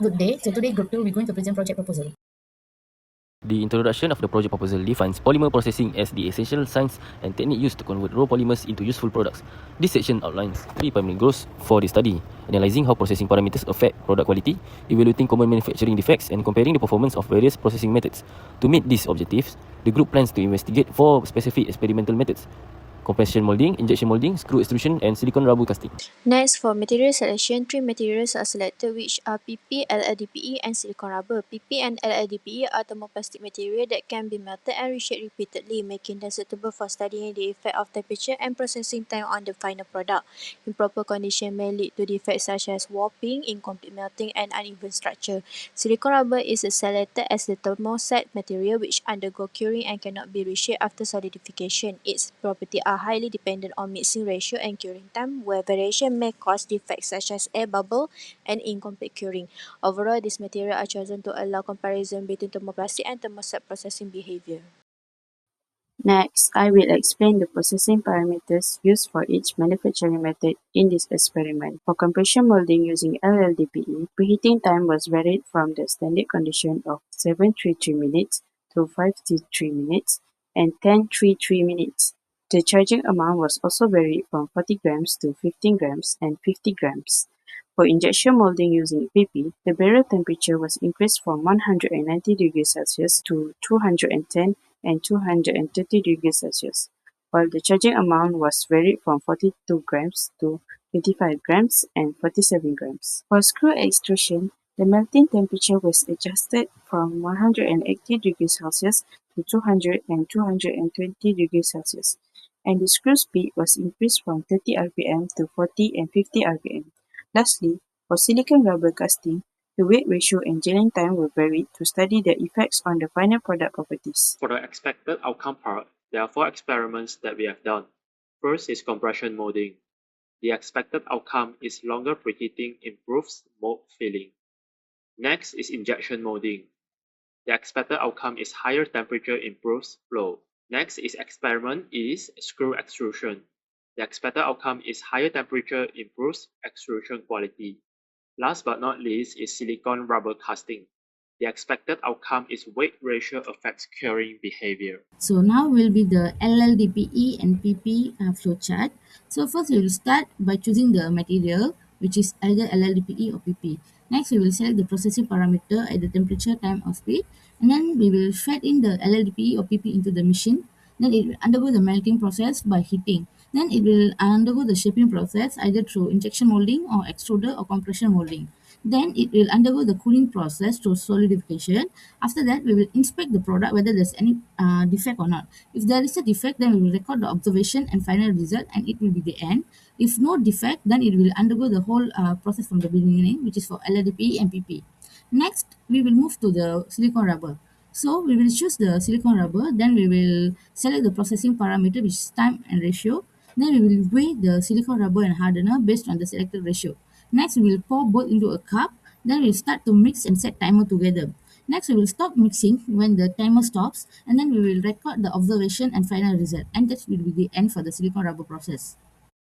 Good day. So today, Group 2, we're going to present project proposal. The introduction of the project proposal defines polymer processing as the essential science and technique used to convert raw polymers into useful products. This section outlines three primary goals for the study: analyzing how processing parameters affect product quality, evaluating common manufacturing defects, and comparing the performance of various processing methods. To meet these objectives, the group plans to investigate four specific experimental methods: compression molding, injection molding, screw extrusion, and silicon rubber casting. Next, for material selection, three materials are selected, which are PP, LLDPE, and silicon rubber. PP and LLDPE are thermoplastic material that can be melted and reshaped repeatedly, making them suitable for studying the effect of temperature and processing time on the final product. Improper condition may lead to defects such as warping, incomplete melting, and uneven structure. Silicon rubber is selected as the thermoset material which undergo curing and cannot be reshaped after solidification. Its properties are highly dependent on mixing ratio and curing time, where variation may cause defects such as air bubble and incomplete curing. Overall, these materials are chosen to allow comparison between thermoplastic and thermoset processing behavior. Next, I will explain the processing parameters used for each manufacturing method in this experiment. For compression molding using LLDPE, preheating time was varied from the standard condition of 733 minutes to 533 minutes and 1033 minutes. The charging amount was also varied from 40 grams to 15 grams and 50 grams. For injection molding using PP, the barrel temperature was increased from 190 degrees Celsius to 210 and 230 degrees Celsius, while the charging amount was varied from 42 grams to 25 grams and 47 grams. For screw extrusion, the melting temperature was adjusted from 180 degrees Celsius to 200 and 220 degrees Celsius, and the screw speed was increased from 30 rpm to 40 and 50 rpm. Lastly, for silicon rubber casting, the weight ratio and gelling time were varied to study the effects on the final product properties. For the expected outcome part, there are four experiments that we have done. First is compression molding. The expected outcome is longer preheating improves mold filling. Next is injection molding. The expected outcome is higher temperature improves flow. Next is experiment is screw extrusion. The expected outcome is higher temperature improves extrusion quality. Last but not least is silicon rubber casting. The expected outcome is weight ratio affects curing behavior. So now will be the LLDPE and PP flowchart. So first we will start by choosing the material, which is either LLDPE or PP. Next we will select the processing parameter at the temperature, time or speed, and then we will fed in the LLDPE or PP into the machine. Then it will undergo the melting process by heating. Then it will undergo the shaping process either through injection molding or extruder or compression molding. Then it will undergo the cooling process to solidification. After that, we will inspect the product whether there's any defect or not. If there is a defect, then we will record the observation and final result, and it will be the end. If no defect, then it will undergo the whole process from the beginning, which is for LLDP and PP. Next, we will move to the silicon rubber. So we will choose the silicon rubber, then we will select the processing parameter, which is time and ratio. Then we will weigh the silicon rubber and hardener based on the selected ratio. Next, we will pour both into a cup. Then we'll start to mix and set timer together. Next, we will stop mixing when the timer stops, and then we will record the observation and final result. And that will be the end for the silicon rubber process.